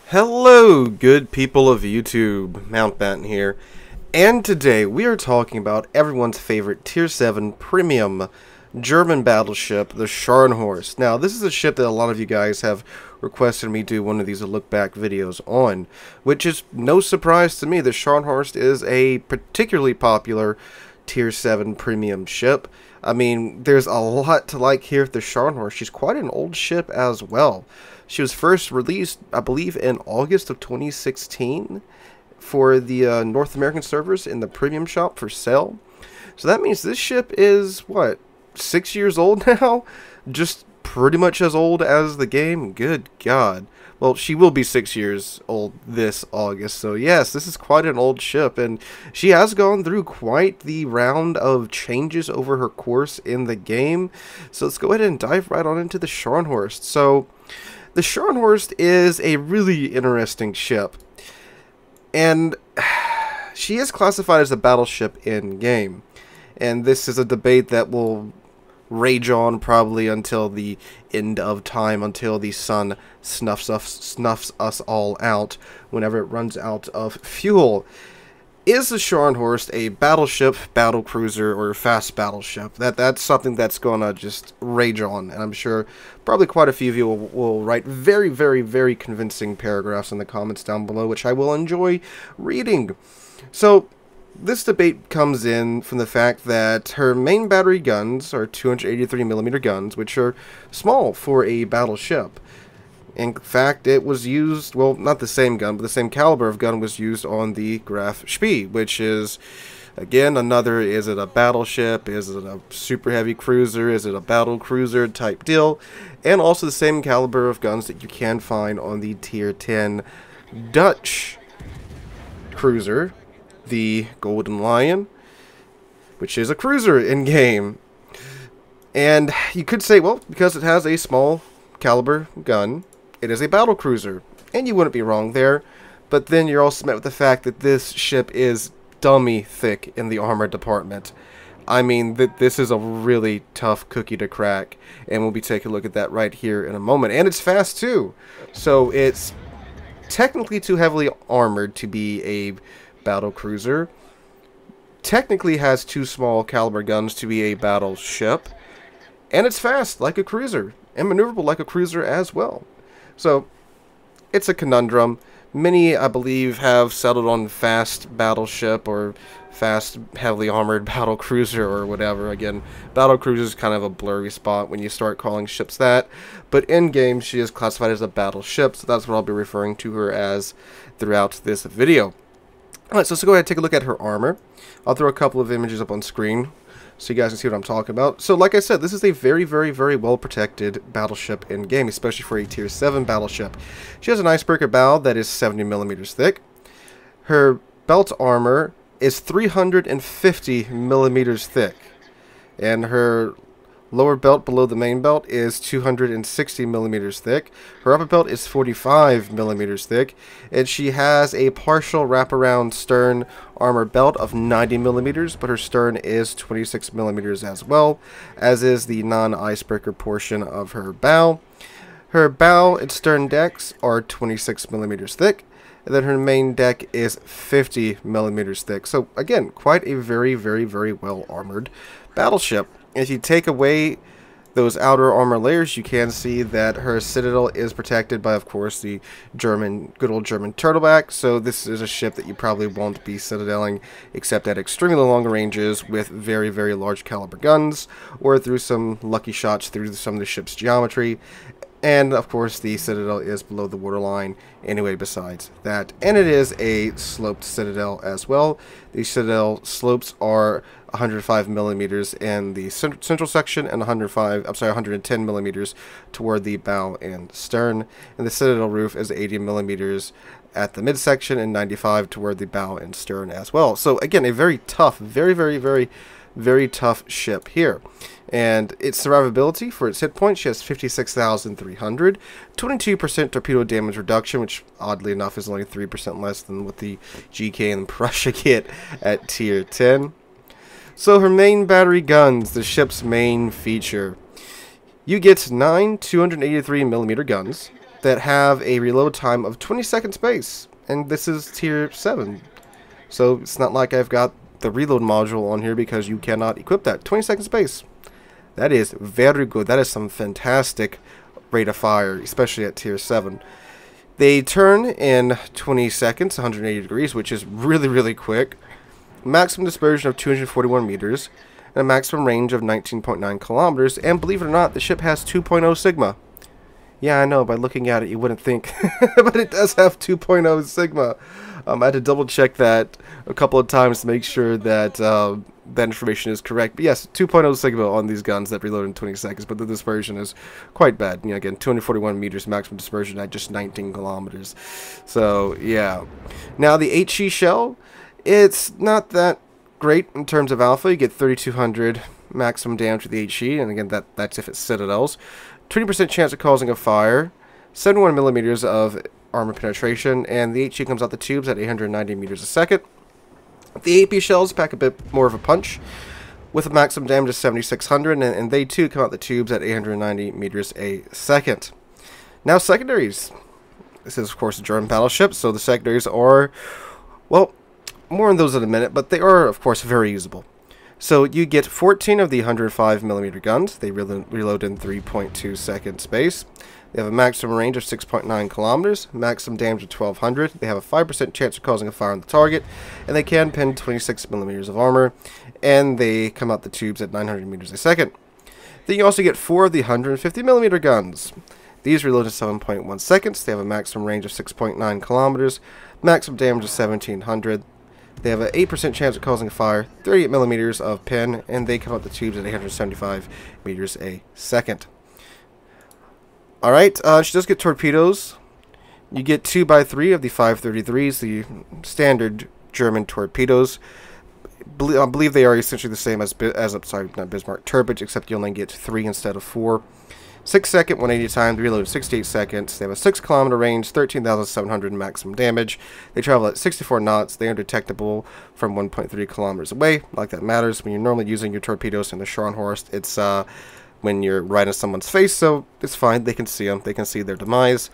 Hello, good people of YouTube, Mountbatten here, and today we are talking about everyone's favorite Tier 7 premium German battleship, the Scharnhorst. Now, this is a ship that a lot of you guys have requested me do one of these look-back videos on, which is no surprise to me. The Scharnhorst is a particularly popular Tier 7 premium ship. I mean, there's a lot to like here with the Scharnhorst. She's quite an old ship as well. She was first released, I believe, in August of 2016 for the North American servers in the premium shop for sale. So that means this ship is, what, 6 years old now? Just pretty much as old as the game? Good God. Well, she will be 6 years old this August, so yes, this is quite an old ship, and she has gone through quite the round of changes over her course in the game. So let's go ahead and dive right on into the Scharnhorst. So the Scharnhorst is a really interesting ship, and she is classified as a battleship in-game, and this is a debate that will rage on probably until the end of time, until the sun snuffs us all out whenever it runs out of fuel. Is the Scharnhorst a battleship, battle cruiser, or fast battleship? That's something that's gonna just rage on, and I'm sure probably quite a few of you will write very, very, very convincing paragraphs in the comments down below, which I will enjoy reading. So this debate comes in from the fact that her main battery guns are 283mm guns, which are small for a battleship. In fact, it was used, well, not the same gun, but the same caliber of gun was used on the Graf Spee, which is, again, another, is it a battleship, is it a super heavy cruiser, is it a battle cruiser type deal, and also the same caliber of guns that you can find on the Tier 10 Dutch cruiser, the Golden Lion, which is a cruiser in-game. And you could say, well, because it has a small caliber gun, it is a battle cruiser, and you wouldn't be wrong there, but then you're also met with the fact that this ship is dummy thick in the armor department. I mean, this is a really tough cookie to crack, and we'll be taking a look at that right here in a moment. And it's fast too, so it's technically too heavily armored to be a battle cruiser, technically has two small caliber guns to be a battleship, and it's fast like a cruiser, and maneuverable like a cruiser as well. So it's a conundrum. Many, I believe, have settled on fast battleship or fast heavily armored battle cruiser or whatever. Again, battle cruiser is kind of a blurry spot when you start calling ships that, but in game she is classified as a battleship, so that's what I'll be referring to her as throughout this video. Alright, so let's go ahead and take a look at her armor. I'll throw a couple of images up on screen so you guys can see what I'm talking about. So like I said, this is a very, very, very well protected battleship in game, especially for a Tier 7 battleship. She has an icebreaker bow that is 70mm thick. Her belt armor is 350mm thick. And her lower belt below the main belt is 260mm thick. Her upper belt is 45mm thick. And she has a partial wraparound stern armor belt of 90mm, but her stern is 26mm as well, as is the non-icebreaker portion of her bow. Her bow and stern decks are 26mm thick, and then her main deck is 50mm thick. So again, quite a very, very, very well armored battleship. If you take away those outer armor layers, you can see that her citadel is protected by, of course, the good old German turtleback. So this is a ship that you probably won't be citadeling except at extremely long ranges with very, very large caliber guns, or through some lucky shots through some of the ship's geometry. And, of course, the citadel is below the waterline anyway besides that. And it is a sloped citadel as well. The citadel slopes are 105mm in the central section and 110mm toward the bow and stern. And the citadel roof is 80mm at the midsection and 95 toward the bow and stern as well. So, again, a very tough, very, very, very, very tough ship here. And its survivability for its hit points, she has 56,300, 22% torpedo damage reduction, which oddly enough is only 3% less than what the GK and Prussia get at Tier 10. So her main battery guns, the ship's main feature. You get 9 283mm guns. that have a reload time of 20 seconds space, and this is tier 7. So it's not like I've got the reload module on here because you cannot equip that. 20 seconds space. That is very good. That is some fantastic rate of fire, especially at tier 7. They turn in 20 seconds, 180 degrees, which is really, really quick. Maximum dispersion of 241 meters, and a maximum range of 19.9 kilometers, and believe it or not, the ship has 2.0 Sigma. Yeah, I know, by looking at it you wouldn't think, but it does have 2.0 Sigma. I had to double check that a couple of times to make sure that that information is correct. But yes, 2.0 Sigma on these guns that reload in 20 seconds, but the dispersion is quite bad. You know, again, 241 meters maximum dispersion at just 19 kilometers. So, yeah. Now, the HE shell, it's not that great in terms of alpha. You get 3,200 maximum damage to the HE, and again, that's if it's citadels. 20% chance of causing a fire, 71 millimeters of armor penetration, and the HE comes out the tubes at 890 meters a second. The AP shells pack a bit more of a punch, with a maximum damage of 7,600, and they too come out the tubes at 890 meters a second. Now, secondaries. This is, of course, a German battleship, so the secondaries are, well, more on those in a minute, but they are, of course, very usable. So you get 14 of the 105mm guns. They reload in 3.2 second space. They have a maximum range of 6.9 kilometers, maximum damage of 1,200. They have a 5% chance of causing a fire on the target, and they can pin 26mm of armor, and they come out the tubes at 900 meters a second. Then you also get 4 of the 150mm guns. These reload in 7.1 seconds. They have a maximum range of 6.9 kilometers, maximum damage of 1,700. They have an 8% chance of causing a fire, 38 millimeters of pin, and they come out the tubes at 875 meters a second. Alright, she does get torpedoes. You get 2x3 of the 533s, the standard German torpedoes. I believe they are essentially the same as not Bismarck turbines, except you only get 3 instead of 4. 6 second, 180 times, reload 68 seconds. They have a 6 kilometer range, 13,700 maximum damage. They travel at 64 knots. They are detectable from 1.3 kilometers away. Like that matters when you're normally using your torpedoes in the Scharnhorst. It's when you're right in someone's face, so it's fine. They can see them. They can see their demise.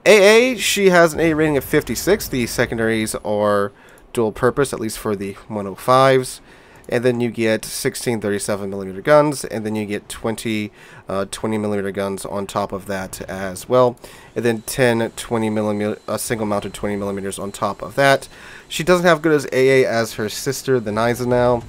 AA, she has an A rating of 56. The secondaries are dual purpose, at least for the 105s. And then you get 16 37mm guns, and then you get 20 20mm guns on top of that as well, and then 10 20mm single mounted 20mm on top of that. She doesn't have good as AA as her sister, the Gneisenau,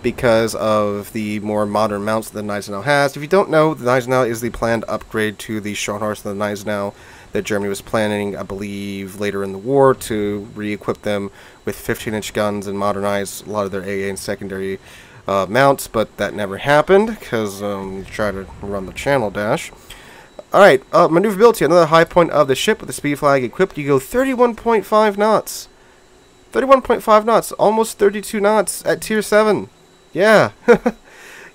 because of the more modern mounts that the Gneisenau has. If you don't know, the Gneisenau is the planned upgrade to the Scharnhorst and the Gneisenau that Germany was planning, I believe, later in the war to re-equip them with 15-inch guns and modernize a lot of their AA and secondary mounts, but that never happened because try to run the channel dash. Alright, maneuverability, another high point of the ship with the speed flag equipped. You go 31.5 knots. 31.5 knots, almost 32 knots at tier 7. Yeah.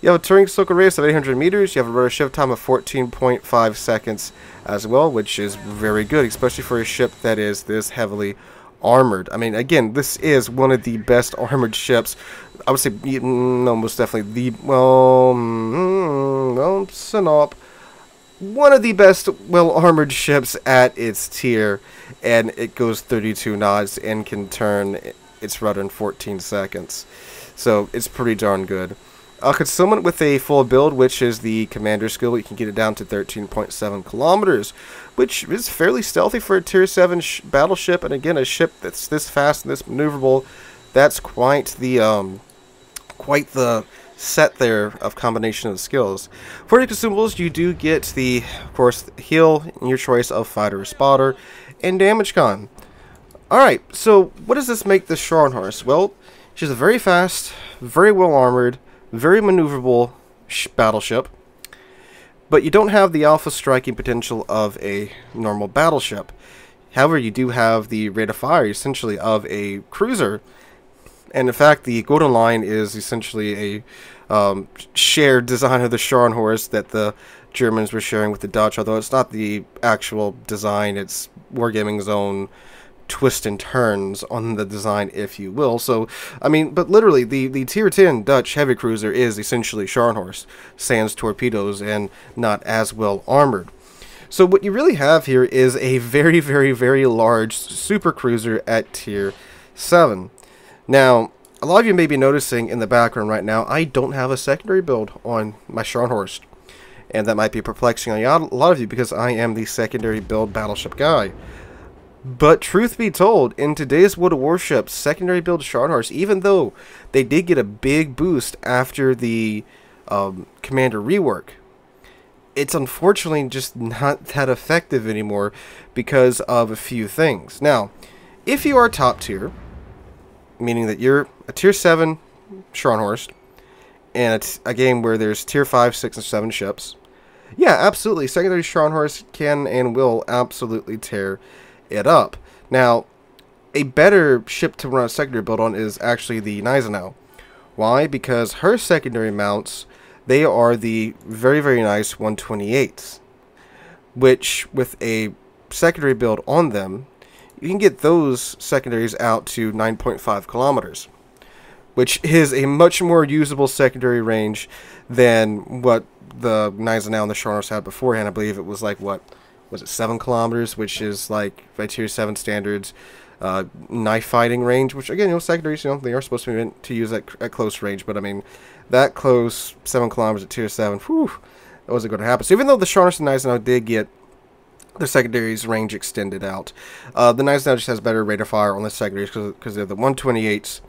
You have a turning circle radius of 800 meters. You have a rotor shift time of 14.5 seconds as well, which is very good, especially for a ship that is this heavily armored. I mean, again, this is one of the best armored ships. I would say, no, most definitely the, well, Synop. One of the best well-armored ships at its tier, and it goes 32 knots and can turn its rudder in 14 seconds. So, it's pretty darn good. Concealment with a full build, which is the commander skill, you can get it down to 13.7 kilometers, which is fairly stealthy for a tier 7 battleship, and again, a ship that's this fast and this maneuverable. That's quite the set there of combination of skills. For the consumables, you do get the, of course, heal in your choice of fighter or spotter, and damage con. Alright, so what does this make the Scharnhorst? Well, she's a very fast, very well armored, very maneuverable battleship, but you don't have the alpha striking potential of a normal battleship. However, you do have the rate of fire, essentially, of a cruiser. And in fact, the Golden Line is essentially a shared design of the Scharnhorst that the Germans were sharing with the Dutch, although it's not the actual design, it's Wargaming's own twist and turns on the design, if you will. So, I mean, but literally, the tier 10 Dutch heavy cruiser is essentially Scharnhorst, sans torpedoes, and not as well armored. So what you really have here is a very, very, very large super cruiser at tier 7. Now, a lot of you may be noticing in the background right now, I don't have a secondary build on my Scharnhorst. And that might be perplexing on a lot of you because I am the secondary build battleship guy. But truth be told, in today's World of Warships, secondary build Scharnhorst, even though they did get a big boost after the commander rework, it's unfortunately just not that effective anymore because of a few things. Now, if you are top tier, meaning that you're a tier 7 Scharnhorst, and it's a game where there's tier 5, 6, and 7 ships, yeah, absolutely, secondary Scharnhorst can and will absolutely tear it up. Now, a better ship to run a secondary build on is actually the Gneisenau. Why? Because her secondary mounts, they are the very, very nice 128s, which with a secondary build on them, you can get those secondaries out to 9.5 kilometers, which is a much more usable secondary range than what the Gneisenau and the Scharnhorst had beforehand. I believe it was like, what was it, 7 kilometers, which is like by tier 7 standards, knife fighting range, which again, secondaries, they are supposed to be meant to use at close range, but I mean, that close 7 kilometers at tier 7, whew, that wasn't going to happen. So even though the Scharnhorst and Gneisenau did get their secondaries range extended out, the Gneisenau just has better rate of fire on the secondaries because they're the 128s.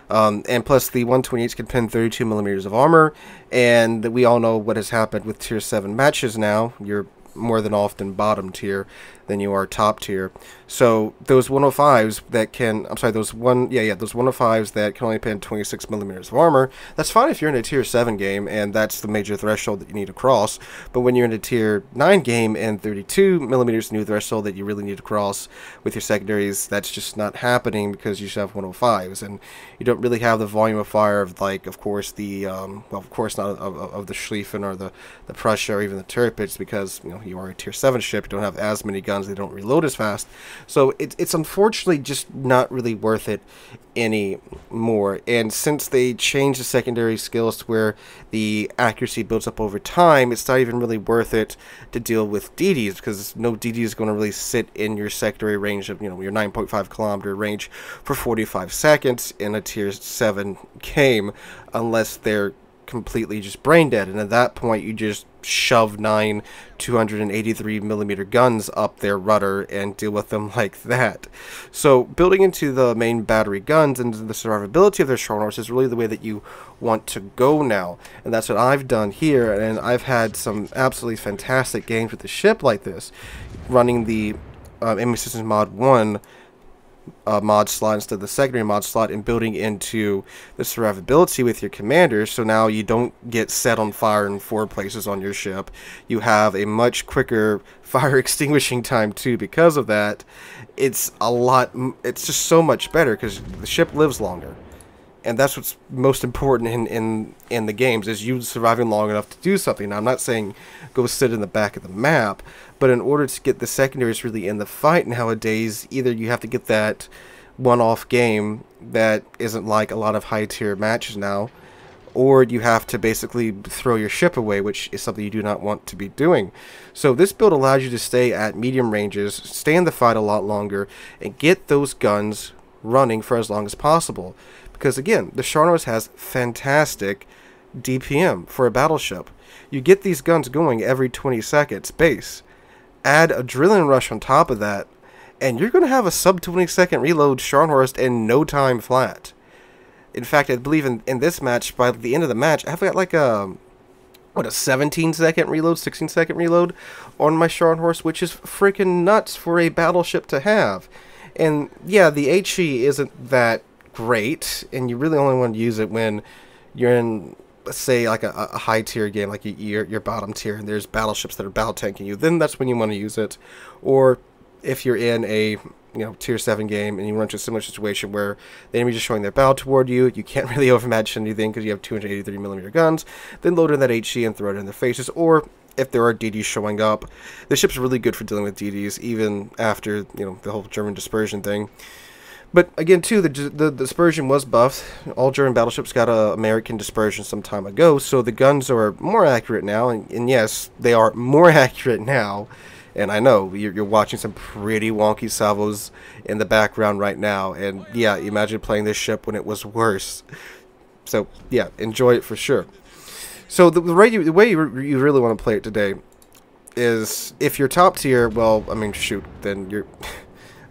And plus the 128s can pin 32 millimeters of armor, and we all know what has happened with tier 7 matches now. You're more than often bottom tier than you are top tier. So those 105s that can, I'm sorry, those 105s that can only pin 26 millimeters of armor, that's fine if you're in a tier 7 game and that's the major threshold that you need to cross. But when you're in a tier 9 game and 32 millimeters new threshold that you really need to cross with your secondaries, that's just not happening because you should have 105s, and you don't really have the volume of fire of, like, of course the well, of course not of the Schlieffen or the Prussia or even the Tirpitz, because you are a tier 7 ship. You don't have as many guns, they don't reload as fast. So it's unfortunately just not really worth it anymore. And since they changed the secondary skills to where the accuracy builds up over time, it's not even really worth it to deal with DDs, because no DD is going to really sit in your secondary range of, your 9.5 kilometer range for 45 seconds in a tier 7 game unless they're completely just brain dead, and at that point you just shove 9 283 millimeter guns up their rudder and deal with them like that. So building into the main battery guns and the survivability of their Scharnhorst is really the way that you want to go now, and that's what I've done here. And I've had some absolutely fantastic games with the ship like this, running the Enemy Systems Mod 1 mod slot instead of the secondary mod slot, and building into the survivability with your commanders. So now you don't get set on fire in 4 places on your ship. You have a much quicker fire extinguishing time too because of that. It's just so much better because the ship lives longer. And that's what's most important in the games, is you surviving long enough to do something. Now, I'm not saying go sit in the back of the map, but in order to get the secondaries really in the fight nowadays, either you have to get that one-off game that isn't like a lot of high-tier matches now, or you have to basically throw your ship away, which is something you do not want to be doing. So this build allows you to stay at medium ranges, stay in the fight a lot longer, and get those guns running for as long as possible. Because again, the Scharnhorst has fantastic DPM for a battleship. You get these guns going every 20 seconds base. Add adrenaline rush on top of that, and you're going to have a sub 20 second reload Scharnhorst in no time flat. In fact, I believe in this match, by the end of the match, I've got like a 17 second reload, 16 second reload on my Scharnhorst, which is freaking nuts for a battleship to have. And yeah, the HE isn't that great, and you really only want to use it when you're in, let's say, like a high tier game, like you're bottom tier and there's battleships that are battle tanking you. Then that's when you want to use it. Or if you're in a tier 7 game and you run into a similar situation where the enemy's just showing their bow toward you, you can't really overmatch anything because you have 283 millimeter guns, then load in that HE and throw it in their faces. Or if there are DDs showing up, the ship's really good for dealing with DDs even after the whole German dispersion thing. But again, too, the dispersion was buffed. All German battleships got a American dispersion some time ago, so the guns are more accurate now. And yes, they are more accurate now And I know you're watching some pretty wonky salvos in the background right now. And yeah, imagine playing this ship when it was worse. So yeah, enjoy it for sure. So the way you really want to play it today is, if you're top tier, well, I mean, shoot, then you're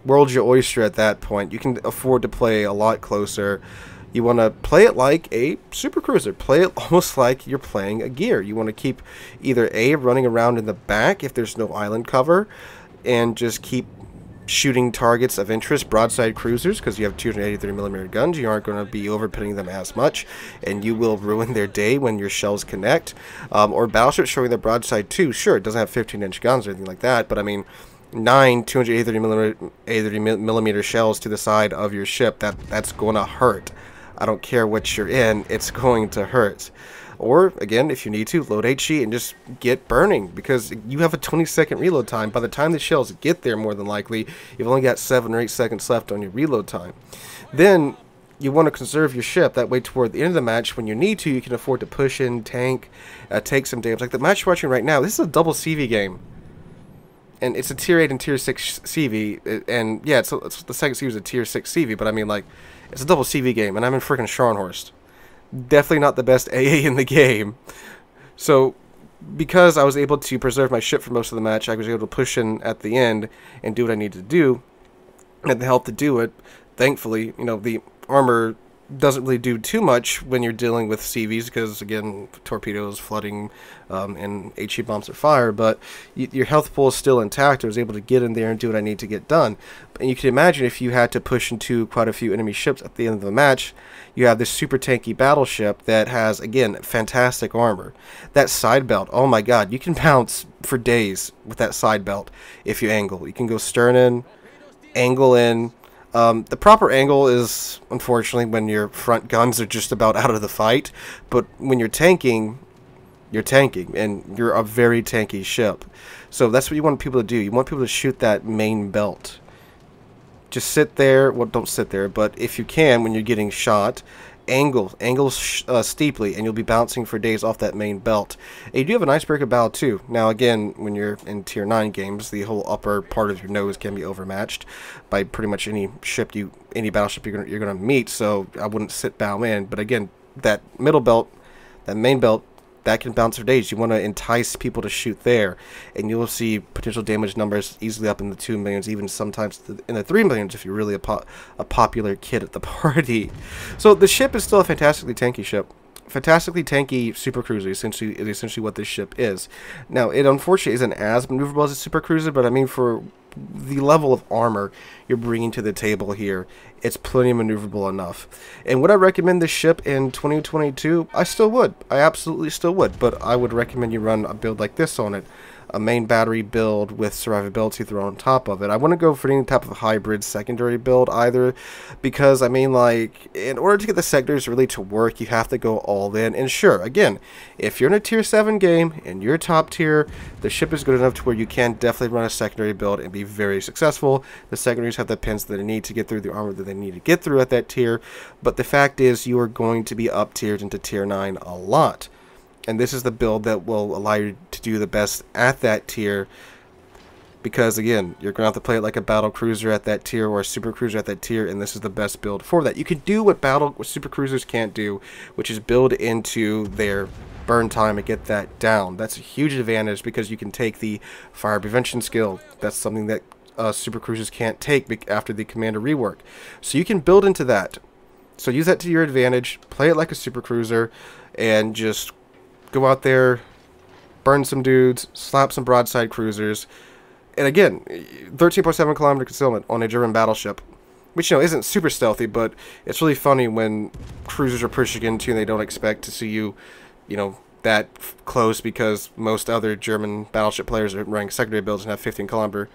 world's your oyster at that point. You can afford to play a lot closer. You want to play it like a super cruiser. Play it almost like you're playing a gear. You want to keep either A, running around in the back if there's no island cover, and just keep shooting targets of interest, broadside cruisers, because you have 283mm guns. You aren't going to be overpitting them as much, and you will ruin their day when your shells connect. Or battleships showing their broadside too. Sure, it doesn't have 15-inch guns or anything like that, but I mean, 9 283mm shells to the side of your ship, that's going to hurt. I don't care what you're in, it's going to hurt. Or, again, if you need to, load HE and just get burning, because you have a 20-second reload time. By the time the shells get there, more than likely, you've only got 7 or 8 seconds left on your reload time. Then, you want to conserve your ship. That way, toward the end of the match, when you need to, you can afford to push in, tank, take some damage. Like the match you're watching right now, this is a double CV game. And it's a tier 8 and tier 6 CV, and yeah, it's the second CV is a tier 6 CV, but I mean, like, it's a double CV game, and I'm in freaking Scharnhorst. Definitely not the best AA in the game. So, because I was able to preserve my ship for most of the match, I was able to push in at the end and do what I needed to do, and the help to do it. Thankfully, you know, the armor doesn't really do too much when you're dealing with CVs, because again, torpedoes, flooding, and HE bombs are fire, but your health pool is still intact. I was able to get in there and do what I need to get done. And you can imagine if you had to push into quite a few enemy ships at the end of the match, you have this super tanky battleship that has, again, fantastic armor. That side belt, oh my god, you can bounce for days with that side belt if you angle. You can go stern in, angle in. The proper angle is, unfortunately, when your front guns are just about out of the fight, but when you're tanking, and you're a very tanky ship. So that's what you want people to do. You want people to shoot that main belt. Just sit there, well, don't sit there, but if you can, when you're getting shot, angle steeply, and you'll be bouncing for days off that main belt. And you do have an icebreaker bow too. Now again, when you're in tier 9 games, the whole upper part of your nose can be overmatched by pretty much any battleship you're gonna meet, so I wouldn't sit bow in. But again, that middle belt, that main belt, that can bounce for days. You want to entice people to shoot there, and you'll see potential damage numbers easily up in the 2 millions, even sometimes in the 3 millions if you're really a popular kid at the party. So the ship is still a fantastically tanky ship. Fantastically tanky super cruiser is essentially what this ship is. Now, it unfortunately isn't as maneuverable as a super cruiser, but I mean, for the level of armor you're bringing to the table here, it's plenty maneuverable enough. And would I recommend this ship in 2022? I still would. I absolutely still would, but I would recommend you run a build like this on it. A main battery build with survivability thrown on top of it. I wouldn't go for any type of hybrid secondary build either, because I mean, like, in order to get the sectors really to work, you have to go all in. And sure, again, if you're in a tier 7 game and you're top tier, the ship is good enough to where you can definitely run a secondary build and be very successful. The secondaries have the pins that they need to get through the armor that they need to get through at that tier, but the fact is you are going to be up tiered into tier 9 a lot. And this is the build that will allow you to do the best at that tier, because again, you're going to have to play it like a battle cruiser at that tier or a super cruiser at that tier, and this is the best build for that. You can do what super cruisers can't do, which is build into their burn time and get that down. That's a huge advantage, because you can take the fire prevention skill. That's something that super cruisers can't take after the commander rework. So you can build into that. So use that to your advantage, play it like a super cruiser, and just go out there, burn some dudes, slap some broadside cruisers. And again, 13.7 kilometer concealment on a German battleship, which, you know, isn't super stealthy, but it's really funny when cruisers are pushing into you and they don't expect to see you, you know, that close, because most other German battleship players are running secondary builds and have 15 kilometer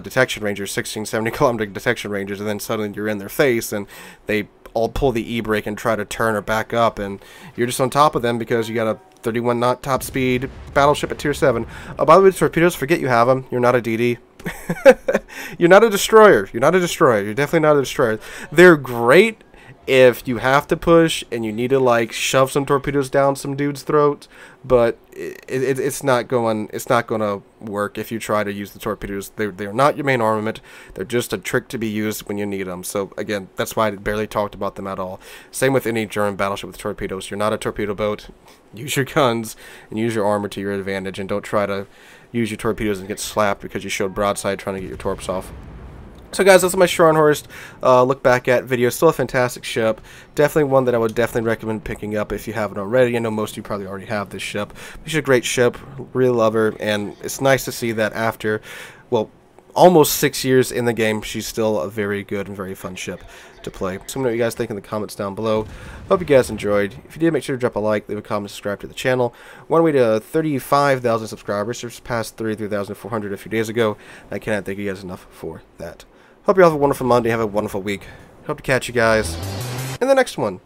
detection ranges, 16, 70 kilometer detection ranges, and then suddenly you're in their face and they all pull the E-brake and try to turn or back up, and you're just on top of them because you got a 31 knot top speed battleship at tier 7. Oh, by the way, the torpedoes, forget you have them. You're not a DD. You're not a destroyer. You're not a destroyer. You're definitely not a destroyer. They're great if you have to push and you need to like shove some torpedoes down some dude's throat, but it's not going to work if you try to use the torpedoes. They're not your main armament. They're just a trick to be used when you need them. So again, that's why I barely talked about them at all. Same with any German battleship with torpedoes. You're not a torpedo boat. Use your guns and use your armor to your advantage, and don't try to use your torpedoes and get slapped because you showed broadside trying to get your torps off. So guys, that's my Scharnhorst look back at video. Still a fantastic ship. Definitely one that I would definitely recommend picking up if you haven't already. I know most of you probably already have this ship. She's a great ship. Really love her. And it's nice to see that after, well, almost 6 years in the game, she's still a very good and very fun ship to play. So let me know what you guys think in the comments down below. Hope you guys enjoyed. If you did, make sure to drop a like, leave a comment, subscribe to the channel. We're on our way to 35,000 subscribers. Just passed 33,400 a few days ago. I cannot thank you guys enough for that. Hope you all have a wonderful Monday, have a wonderful week. Hope to catch you guys in the next one.